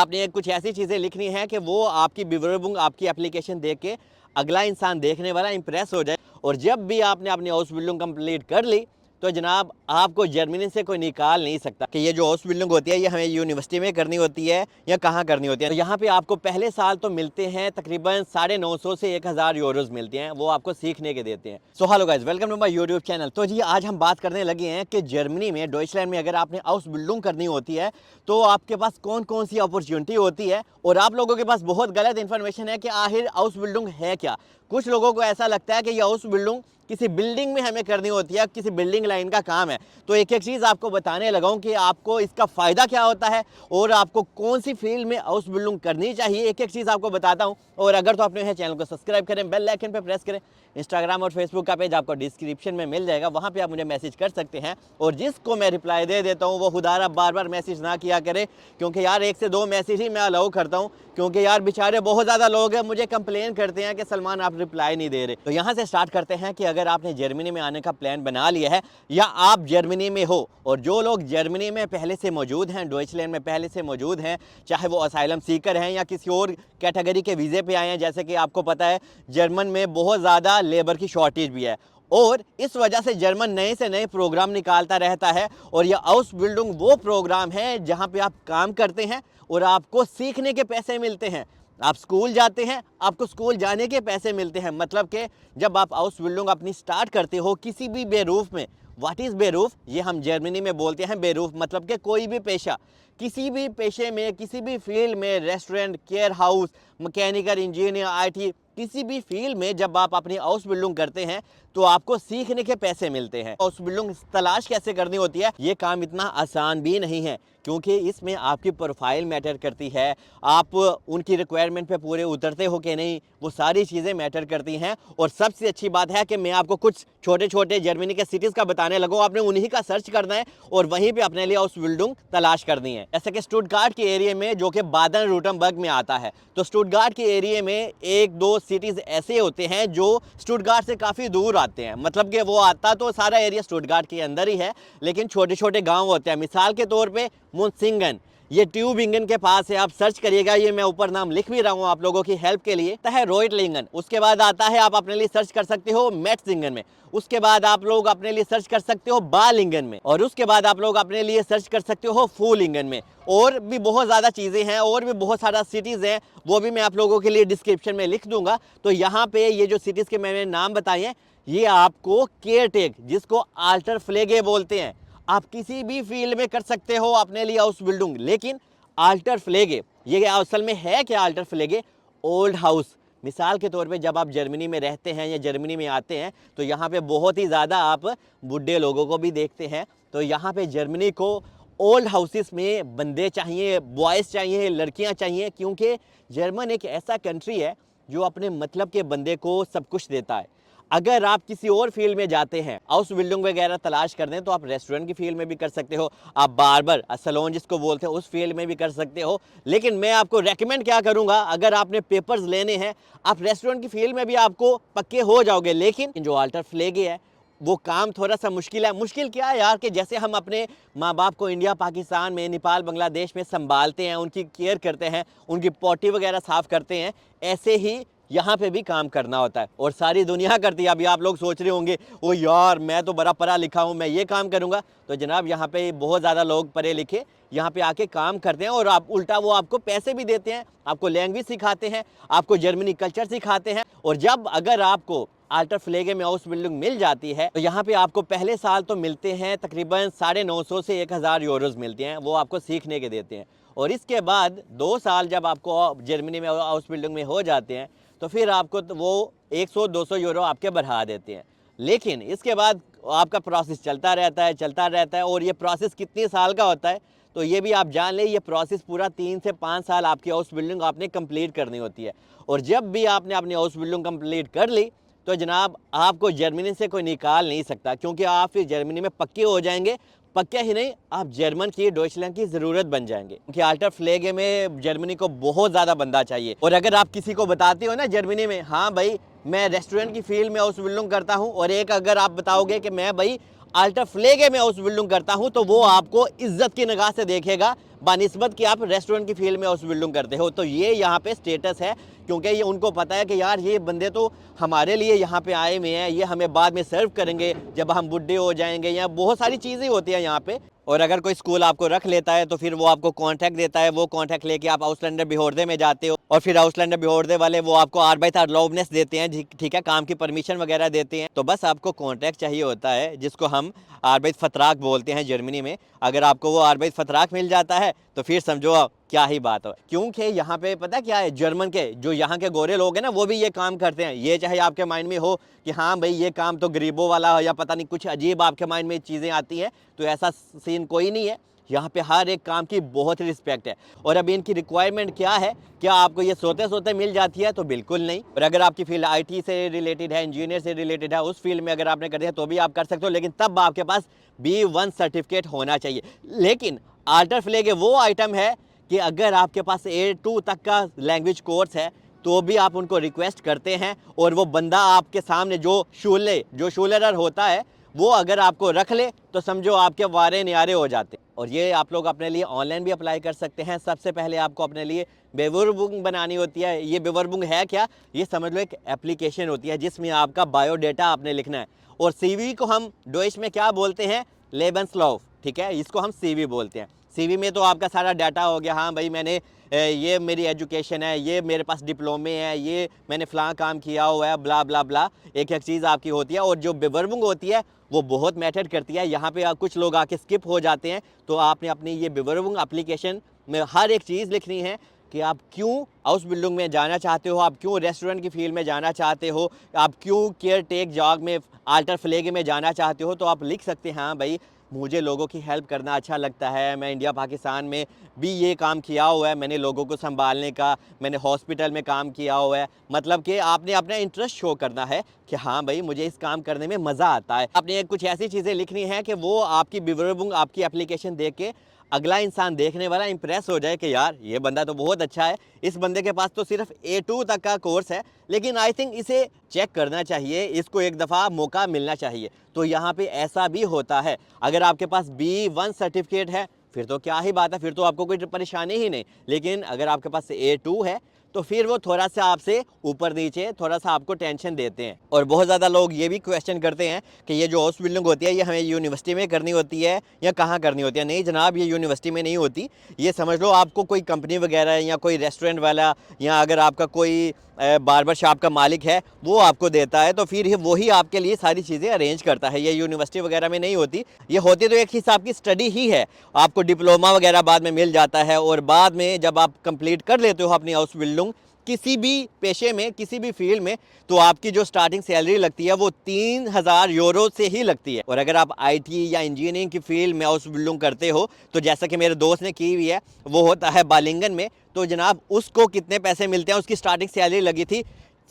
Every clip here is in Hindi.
आपने कुछ ऐसी चीज़ें लिखनी है कि वो आपकी बिवरेबुंग आपकी एप्लीकेशन देख के अगला इंसान देखने वाला इंप्रेस हो जाए। और जब भी आपने अपनी हाउस बिल्डिंग कंप्लीट कर ली तो जनाब आपको जर्मनी से कोई निकाल नहीं सकता कि ये जो हाउस बिल्डिंग होती है ये हमें यूनिवर्सिटी में करनी होती है या कहाँ करनी होती है। तो यहाँ पे आपको पहले साल तो मिलते हैं तकरीबन 950 से 1000 यूरोज मिलते हैं, वो आपको सीखने के देते हैं। So hello guys, welcome to my YouTube channel. तो जी आज हम बात करने लगे हैं कि जर्मनी में डॉइचलैंड में अगर आपने हाउस बिल्डिंग करनी होती है तो आपके पास कौन कौन सी अपॉर्चुनिटी होती है। और आप लोगों के पास बहुत गलत इन्फॉर्मेशन है कि आखिर हाउस बिल्डिंग है क्या। कुछ लोगों को ऐसा लगता है कि ये हाउस बिल्डिंग किसी बिल्डिंग में हमें करनी होती है, किसी बिल्डिंग लाइन का काम है। तो एक एक चीज़ आपको बताने लगा हूं कि आपको इसका फ़ायदा क्या होता है और आपको कौन सी फील्ड में हाउस बिल्डिंग करनी चाहिए, एक एक चीज़ आपको बताता हूं। और अगर तो आपने चैनल को सब्सक्राइब करें, बेल आइकन पे प्रेस करें। इंस्टाग्राम और फेसबुक का पेज आपको डिस्क्रिप्शन में मिल जाएगा, वहाँ पर आप मुझे मैसेज कर सकते हैं। और जिसको मैं रिप्लाई दे देता हूँ वो खुदारा बार बार मैसेज ना किया करे, क्योंकि यार 1 से 2 मैसेज ही मैं अलाउ करता हूँ, क्योंकि यार बेचारे बहुत ज़्यादा लोग हैं मुझे कंप्लेन करते हैं कि सलमान आप रिप्लाई नहीं दे रहे। तो यहाँ से स्टार्ट करते हैं कि अगर आपने जर्मनी में आने का प्लान बना लिया है या आप जर्मनी में हो, और जो लोग जर्मनी में पहले से मौजूद हैं, डॉइचलैंड में पहले से मौजूद हैं, चाहे वो असाइलम सीकर हैं या किसी और कैटेगरी के वीज़े पे आए हैं, जैसे कि आपको पता है जर्मन में बहुत ज़्यादा लेबर की शॉर्टेज भी है और इस वजह से जर्मन नए से नए प्रोग्राम निकालता रहता है। और यह हाउस बिल्डिंग वो प्रोग्राम है जहाँ पे आप काम करते हैं और आपको सीखने के पैसे मिलते हैं। आप स्कूल जाते हैं, आपको स्कूल जाने के पैसे मिलते हैं। मतलब कि जब आप हाउस बिल्डिंग अपनी स्टार्ट करते हो किसी भी बेरूफ में, व्हाट इज़ बेरूफ, ये हम जर्मनी में बोलते हैं बेरूफ, मतलब कि कोई भी पेशा, किसी भी पेशे में, किसी भी फील्ड में, restaurant, care house, mechanical engineer, IT, किसी भी फील्ड में जब आप अपनी हाउस बिल्डिंग करते हैं तो आपको सीखने के पैसे मिलते हैं। हाउस बिल्डिंग तलाश कैसे करनी होती है, ये काम इतना आसान भी नहीं है, क्योंकि इसमें आपकी प्रोफाइल मैटर करती है, आप उनकी रिक्वायरमेंट पे पूरे उतरते हो कि नहीं, वो सारी चीज़ें मैटर करती हैं। और सबसे अच्छी बात है कि मैं आपको कुछ छोटे छोटे जर्मनी के सिटीज़ का बताने लगा हूँ, आपने उन्हीं का सर्च करना है और वहीं पे अपने लिए हाउस बिल्डिंग तलाश करनी है। जैसे कि स्टुटगार्ट के एरिया में, जो कि बादन रूटमबर्ग में आता है, तो स्टुटगार्ट के एरिया में 1-2 सिटीज़ ऐसे होते हैं जो स्टुटगार्ट से काफ़ी दूर आते हैं, मतलब कि वो आता तो सारा एरिया स्टुटगार्ट के अंदर ही है, लेकिन छोटे छोटे गांव होते हैं। मिसाल के तौर पे मुंसिंगन, ये ट्यूबिंगन के पास है, आप सर्च करिएगा, ये मैं ऊपर नाम लिख भी रहा हूँ आप लोगों की हेल्प के लिए, है रोइटलिंगन। उसके बाद आता है, आप अपने लिए सर्च कर सकते हो मेट्जिंगन में। उसके बाद आप लोग अपने लिए सर्च कर सकते हो बालिंगन में, और उसके बाद आप लोग अपने लिए सर्च कर सकते हो फूलिंगन में। और भी बहुत ज़्यादा चीज़ें हैं और भी बहुत सारा सिटीज़ हैं, वो भी मैं आप लोगों के लिए डिस्क्रिप्शन में लिख दूंगा। तो यहाँ पे ये जो सिटीज़ के मैंने नाम बताए हैं, ये आपको केयर टेक, जिसको आल्टर फ्लेगे बोलते हैं, आप किसी भी फील्ड में कर सकते हो अपने लिए हाउस बिल्डिंग। लेकिन आल्टर फ्लेगे, ये असल में है क्या आल्टर फ्लेगे? Old house. मिसाल के तौर पे जब आप जर्मनी में रहते हैं या जर्मनी में आते हैं तो यहाँ पे बहुत ही ज़्यादा आप बूढ़े लोगों को भी देखते हैं। तो यहाँ पे जर्मनी को ओल्ड हाउसेस में बंदे चाहिए, बॉयज़ चाहिए, लड़कियाँ चाहिए, क्योंकि जर्मन एक ऐसा कंट्री है जो अपने मतलब के बंदे को सब कुछ देता है। अगर आप किसी और फील्ड में जाते हैं, हाउस बिल्डिंग वगैरह तलाश कर दें, तो आप रेस्टोरेंट की फील्ड में भी कर सकते हो, आप बार्बर सैलून जिसको बोलते हैं उस फील्ड में भी कर सकते हो। लेकिन मैं आपको रेकमेंड क्या करूंगा, अगर आपने पेपर्स लेने हैं, आप रेस्टोरेंट की फील्ड में भी आपको पक्के हो जाओगे। लेकिन जो आल्टर फ्लेगे है वो काम थोड़ा सा मुश्किल है। मुश्किल क्या है यार, कि जैसे हम अपने माँ बाप को इंडिया, पाकिस्तान में, नेपाल, बांग्लादेश में संभालते हैं, उनकी केयर करते हैं, उनकी पॉटी वगैरह साफ़ करते हैं, ऐसे ही यहाँ पे भी काम करना होता है और सारी दुनिया करती है। अभी आप लोग सोच रहे होंगे ओ यार मैं तो बड़ा पढ़ा लिखा हूँ, मैं ये काम करूँगा। तो जनाब यहाँ पे बहुत ज़्यादा लोग पढ़े लिखे यहाँ पे आके काम करते हैं, और आप उल्टा वो आपको पैसे भी देते हैं, आपको लैंग्वेज सिखाते हैं, आपको जर्मनी कल्चर सिखाते हैं। और जब अगर आपको आल्टर फ्लेगे में हाउस बिल्डिंग मिल जाती है तो यहाँ पे आपको पहले साल तो मिलते हैं तकरीबन 950 से 1000 यूरोज मिलते हैं, वो आपको सीखने के देते हैं। और इसके बाद 2 साल जब आपको जर्मनी में हाउस बिल्डिंग में हो जाते हैं तो फिर आपको तो वो 100-200 यूरो आपके बढ़ा देते हैं। लेकिन इसके बाद आपका प्रोसेस चलता रहता है, चलता रहता है। और ये प्रोसेस कितने साल का होता है तो ये भी आप जान लें, ये प्रोसेस पूरा 3 से 5 साल आपकी हाउस बिल्डिंग आपने कंप्लीट करनी होती है। और जब भी आपने अपनी हाउस बिल्डिंग कंप्लीट कर ली तो जनाब आपको जर्मनी से कोई निकाल नहीं सकता, क्योंकि आप फिर जर्मनी में पक्के हो जाएंगे। पक्के ही नहीं, आप जर्मन की, डॉइचलैंड की ज़रूरत बन जाएंगे, क्योंकि आल्टर फ्लेगे में जर्मनी को बहुत ज़्यादा बंदा चाहिए। और अगर आप किसी को बताते हो ना जर्मनी में, हाँ भाई मैं रेस्टोरेंट की फील्ड में हाउस बिल्डिंग करता हूँ, और एक अगर आप बताओगे कि मैं भाई अल्टर फ्लेगे में हाउस बिल्डिंग करता हूं तो वो आपको इज्जत की निगाह से देखेगा बानिस्बत कि आप रेस्टोरेंट की फील्ड में हाउस बिल्डिंग करते हो। तो ये यहाँ पे स्टेटस है, क्योंकि ये उनको पता है कि यार ये बंदे तो हमारे लिए यहाँ पे आए हुए हैं, ये हमें बाद में सर्व करेंगे जब हम बुढ़े हो जाएंगे, या बहुत सारी चीज़ें होती हैं यहाँ पे। और अगर कोई स्कूल आपको रख लेता है तो फिर वो आपको कॉन्ट्रैक्ट देता है, वो कॉन्ट्रैक्ट लेके आप आउसलैंडर बिहोरदे में जाते हो, और फिर आउसलैंडर बिहोरदे वाले वो आपको आर्बाइट अलाउनेस देते हैं, ठीक है, काम की परमिशन वगैरह देते हैं। तो बस आपको कॉन्ट्रैक्ट चाहिए होता है, जिसको हम आर्बाइट फतराक बोलते हैं जर्मनी में। अगर आपको वो आर्बाइट फतराक मिल जाता है तो फिर समझो क्या ही बात हो। क्योंकि यहाँ पे पता क्या है, जर्मन के जो यहाँ के गोरे लोग हैं ना, वो भी ये काम करते हैं। ये चाहे आपके माइंड में हो कि हाँ भाई ये काम तो गरीबों वाला हो, या पता नहीं कुछ अजीब आपके माइंड में चीज़ें आती हैं, तो ऐसा सीन कोई नहीं है। यहाँ पे हर एक काम की बहुत रिस्पेक्ट है। और अब इनकी रिक्वायरमेंट क्या है, क्या आपको ये सोते सोते मिल जाती है? तो बिल्कुल नहीं। और अगर आपकी फील्ड आईटी से रिलेटेड है, इंजीनियर से रिलेटेड है, उस फील्ड में अगर आपने कर दिया तो भी आप कर सकते हो, लेकिन तब आपके पास B1 सर्टिफिकेट होना चाहिए। लेकिन अल्टर फ्लेगे वो आइटम है कि अगर आपके पास A2 तक का लैंग्वेज कोर्स है तो भी आप उनको रिक्वेस्ट करते हैं, और वो बंदा आपके सामने जो शूलरर होता है वो अगर आपको रख ले तो समझो आपके वारे न्यारे हो जाते। और ये आप लोग अपने लिए ऑनलाइन भी अप्लाई कर सकते हैं। सबसे पहले आपको अपने लिए बेवरबुंग बनानी होती है। ये बेवरबुंग है क्या? ये समझ लो एक एप्लीकेशन होती है जिसमें आपका बायोडेटा आपने लिखना है। और सीवी को हम डोइश में क्या बोलते हैं? लेबेंसलाuf, ठीक है, इसको हम सीवी बोलते हैं। सीवी में तो आपका सारा डाटा हो गया, हाँ भाई मैंने ये मेरी एजुकेशन है, ये मेरे पास डिप्लोमे है, ये मैंने फ़लाँ काम किया हुआ है, ब्ला ब्ला ब्ला, एक एक चीज़ आपकी होती है। और जो बेवरबुंग होती है वो बहुत मैटर करती है। यहाँ पे कुछ लोग आके स्किप हो जाते हैं, तो आपने अपनी ये बेवरबुंग एप्लीकेशन में हर एक चीज़ लिखनी है कि आप क्यों हाउस बिल्डिंग में जाना चाहते हो, आप क्यों रेस्टोरेंट की फील्ड में जाना चाहते हो, आप क्यों केयर टेक जॉब में अल्टर फ्लेगे में जाना चाहते हो। तो आप लिख सकते हैं हाँ भाई मुझे लोगों की हेल्प करना अच्छा लगता है, मैं इंडिया पाकिस्तान में भी ये काम किया हुआ है, मैंने लोगों को संभालने का, मैंने हॉस्पिटल में काम किया हुआ है। मतलब कि आपने अपना इंटरेस्ट शो करना है कि हाँ भाई मुझे इस काम करने में मज़ा आता है। आपने कुछ ऐसी चीज़ें लिखनी है कि वो आपकी बेवरबुंग, आपकी एप्लीकेशन देख के अगला इंसान देखने वाला इंप्रेस हो जाए कि यार ये बंदा तो बहुत अच्छा है, इस बंदे के पास तो सिर्फ A2 तक का कोर्स है, लेकिन आई थिंक इसे चेक करना चाहिए, इसको एक दफ़ा मौका मिलना चाहिए। तो यहाँ पे ऐसा भी होता है। अगर आपके पास B1 सर्टिफिकेट है फिर तो क्या ही बात है, फिर तो आपको कोई परेशानी ही नहीं। लेकिन अगर आपके पास A2 है तो फिर वो थोड़ा सा आपसे ऊपर नीचे थोड़ा सा आपको टेंशन देते हैं। और बहुत ज़्यादा लोग ये भी क्वेश्चन करते हैं कि ये जो हाउस बिल्डिंग होती है ये हमें यूनिवर्सिटी में करनी होती है या कहाँ करनी होती है। नहीं जनाब, ये यूनिवर्सिटी में नहीं होती। ये समझ लो आपको कोई कंपनी वगैरह या कोई रेस्टोरेंट वाला, या अगर आपका कोई बार्बर शॉप का मालिक है वो आपको देता है, तो फिर वही आपके लिए सारी चीज़ें अरेंज करता है। ये यूनिवर्सिटी वगैरह में नहीं होती। ये होती तो एक हिसाब की स्टडी ही है, आपको डिप्लोमा वगैरह बाद में मिल जाता है। और बाद में जब आप कंप्लीट कर लेते हो अपनी हाउस बिल्डिंग किसी भी पेशे में, किसी भी फील्ड में, तो आपकी जो स्टार्टिंग सैलरी लगती है वो 3000 यूरो से ही लगती है। और अगर आप आईटी या इंजीनियरिंग की फील्ड में हाउस बिल्डिंग करते हो, तो जैसा कि मेरे दोस्त ने की हुई है, वो होता है बालिंगन में, तो जनाब उसको कितने पैसे मिलते हैं? उसकी स्टार्टिंग सैलरी लगी थी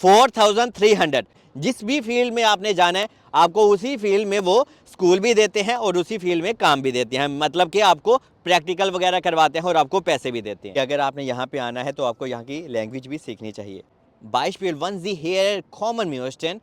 4300। जिस भी फील्ड में आपने जाना है आपको उसी फील्ड में वो स्कूल भी देते हैं और उसी फील्ड में काम भी देते हैं। मतलब कि आपको प्रैक्टिकल वगैरह करवाते हैं और आपको पैसे भी देते हैं। अगर आपने यहाँ पे आना है तो आपको यहाँ की लैंग्वेज भी सीखनी चाहिए। Beispiel, wann Sie hier kommen möchten,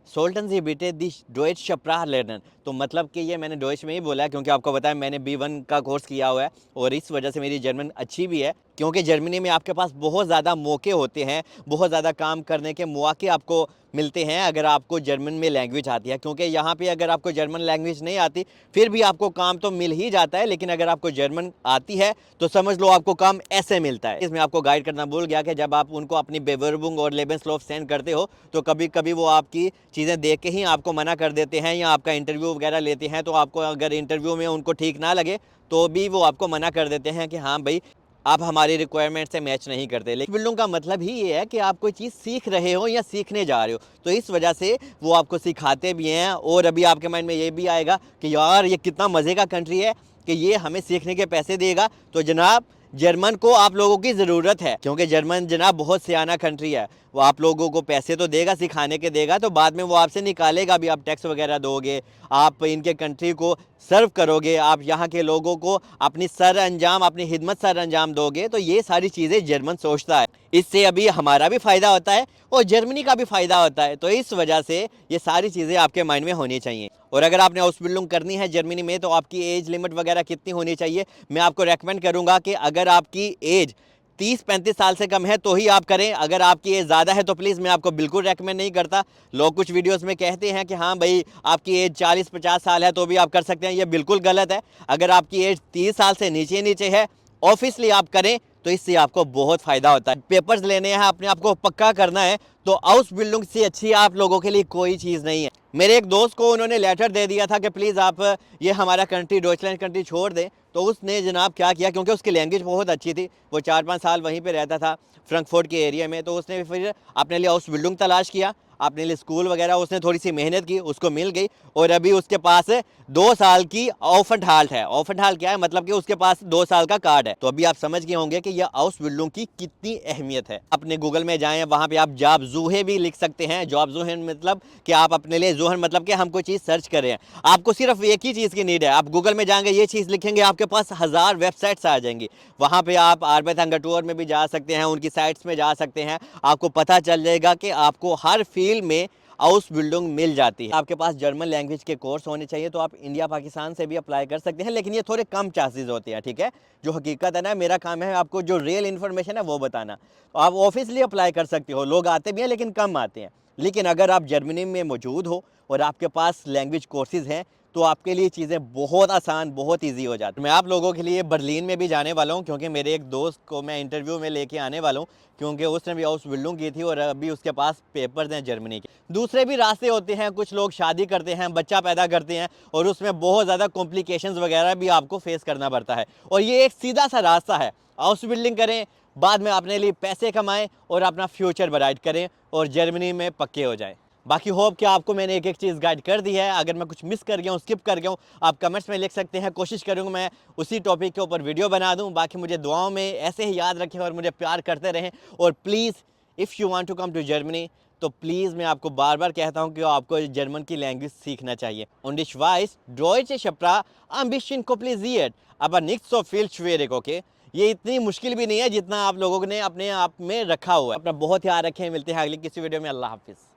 सोल्टन जी बेटे दी डोइच शप्राह लर्नर। तो मतलब कि ये मैंने डोइच में ही बोला है क्योंकि आपको बताया मैंने B1 का कोर्स किया हुआ है और इस वजह से मेरी जर्मन अच्छी भी है। क्योंकि जर्मनी में आपके पास बहुत ज़्यादा मौके होते हैं, बहुत ज़्यादा काम करने के मौके आपको मिलते हैं अगर आपको जर्मन में लैंग्वेज आती है। क्योंकि यहाँ पे अगर आपको जर्मन लैंग्वेज नहीं आती फिर भी आपको काम तो मिल ही जाता है, लेकिन अगर आपको जर्मन आती है तो समझ लो आपको काम ऐसे मिलता है। इसमें आपको गाइड करना भूल गया कि जब आप उनको अपनी बेवरबुंग और लेबेंसलाuf सेंड करते हो तो कभी कभी वो आपकी चीज़ें देख के ही आपको मना कर देते हैं या आपका इंटरव्यू वगैरह लेते हैं। तो आपको अगर इंटरव्यू में उनको ठीक ना लगे तो भी वो आपको मना कर देते हैं कि हाँ भाई आप हमारी रिक्वायरमेंट से मैच नहीं करते। लेकिन बिल्डिंग का मतलब ही ये है कि आप कोई चीज़ सीख रहे हो या सीखने जा रहे हो, तो इस वजह से वो आपको सिखाते भी हैं। और अभी आपके माइंड में ये भी आएगा कि यार ये कितना मज़े का कंट्री है कि ये हमें सीखने के पैसे देगा। तो जनाब जर्मन को आप लोगों की ज़रूरत है, क्योंकि जर्मन जनाब बहुत सियाना कंट्री है। वो आप लोगों को पैसे तो देगा, सिखाने के देगा, तो बाद में वो आपसे निकालेगा भी। आप टैक्स वगैरह दोगे, आप इनके कंट्री को सर्व करोगे, आप यहाँ के लोगों को अपनी सर अंजाम, अपनी खिदमत सर अंजाम दोगे। तो ये सारी चीज़ें जर्मन सोचता है। इससे अभी हमारा भी फ़ायदा होता है और जर्मनी का भी फ़ायदा होता है। तो इस वजह से ये सारी चीज़ें आपके माइंड में होनी चाहिए। और अगर आपने हाउसबिल्डिंग करनी है जर्मनी में तो आपकी एज लिमिट वगैरह कितनी होनी चाहिए, मैं आपको रेकमेंड करूँगा कि अगर आपकी एज 30-35 साल से कम है तो ही आप करें। अगर आपकी एज ज़्यादा है तो प्लीज़ मैं आपको बिल्कुल रेकमेंड नहीं करता। लोग कुछ वीडियोस में कहते हैं कि हाँ भाई आपकी एज 40-50 साल है तो भी आप कर सकते हैं, ये बिल्कुल गलत है। अगर आपकी एज 30 साल से नीचे नीचे है ऑफिसली आप करें तो इससे आपको बहुत फ़ायदा होता है। पेपर्स लेने हैं, अपने आप को पक्का करना है तो हाउस बिल्डिंग से अच्छी आप लोगों के लिए कोई चीज़ नहीं है। मेरे एक दोस्त को उन्होंने लेटर दे दिया था कि प्लीज़ आप ये हमारा कंट्री डॉइचलैंड कंट्री छोड़ दें, तो उसने जनाब क्या किया, क्योंकि उसकी लैंग्वेज बहुत अच्छी थी, वो 4-5 साल वहीं पे रहता था फ्रैंकफर्ट के एरिया में, तो उसने फिर अपने लिए हाउस बिल्डिंग तलाश किया, अपने लिए स्कूल वगैरह उसने थोड़ी सी मेहनत की, उसको मिल गई और अभी उसके पास 2 साल की ऑफेंथहाल्ट है। ऑफेंथहाल्ट क्या है, मतलब कि उसके पास 2 साल का कार्ड है। तो अभी आप समझ गए होंगे कि यह हाउस बिल्डिंग की कितनी अहमियत है। अपने गूगल में जाएं, वहां पे आप जॉब ज़ूहे भी लिख सकते हैं। जॉब ज़ूहे मतलब कि आप अपने लिए, ज़ूहन मतलब कि हम कोई चीज़ सर्च कर रहे हैं, आपको सिर्फ एक ही चीज़ की नीड है। आप गूगल में जाएंगे, ये चीज़ लिखेंगे, आपके पास 1000 वेबसाइट्स आ जाएंगी। वहाँ पे आप आर्बेटंगटूर में भी जा सकते हैं, उनकी साइट्स में जा सकते हैं, आपको पता चल जाएगा कि आपको हर फील्ड में हाउस बिल्डिंग मिल जाती है। आपके पास जर्मन लैंग्वेज के कोर्स होने चाहिए तो आप इंडिया पाकिस्तान से भी अप्लाई कर सकते हैं, लेकिन ये थोड़े कम चांसेस होते हैं, ठीक है। जो हकीकत है ना, मेरा काम है आपको जो रियल इन्फॉर्मेशन है वो बताना। तो आप ऑफिसली अप्लाई कर सकते हो, लोग आते भी हैं लेकिन कम आते हैं। लेकिन अगर आप जर्मनी में मौजूद हो और आपके पास लैंग्वेज कोर्सेज हैं तो आपके लिए चीज़ें बहुत आसान, बहुत ईजी हो जाती है। मैं आप लोगों के लिए बर्लिन में भी जाने वाला हूँ, क्योंकि मेरे एक दोस्त को मैं इंटरव्यू में लेके आने वाला हूँ, क्योंकि उसने भी हाउस बिल्डिंग की थी और अभी उसके पास पेपर्स हैं जर्मनी के। दूसरे भी रास्ते होते हैं, कुछ लोग शादी करते हैं, बच्चा पैदा करते हैं और उसमें बहुत ज़्यादा कॉम्प्लिकेशंस वगैरह भी आपको फेस करना पड़ता है। और ये एक सीधा सा रास्ता है, हाउस बिल्डिंग करें, बाद में अपने लिए पैसे कमाएं और अपना फ्यूचर ब्राइट करें और जर्मनी में पक्के हो जाएं। बाकी होप कि आपको मैंने एक एक चीज़ गाइड कर दी है। अगर मैं कुछ मिस कर गया हूँ, स्किप कर गया हूँ, आप कमेंट्स में लिख सकते हैं। कोशिश करूँगा मैं उसी टॉपिक के ऊपर वीडियो बना दूँ। बाकी मुझे दुआओं में ऐसे ही याद रखें और मुझे प्यार करते रहें। और please if you want to come to Germany तो प्लीज़ मैं आपको बार बार कहता हूँ कि आपको जर्मन की लैंग्वेज सीखना चाहिए। Und ich weiß, deutsche Sprache ein bisschen kompliziert, aber nicht so viel schwierig, okay? ये इतनी मुश्किल भी नहीं है जितना आप लोगों ने अपने आप में रखा हुआ है। अपना बहुत ध्यान रखें, मिलते हैं अगली किसी वीडियो में। अल्लाह हाफिज़।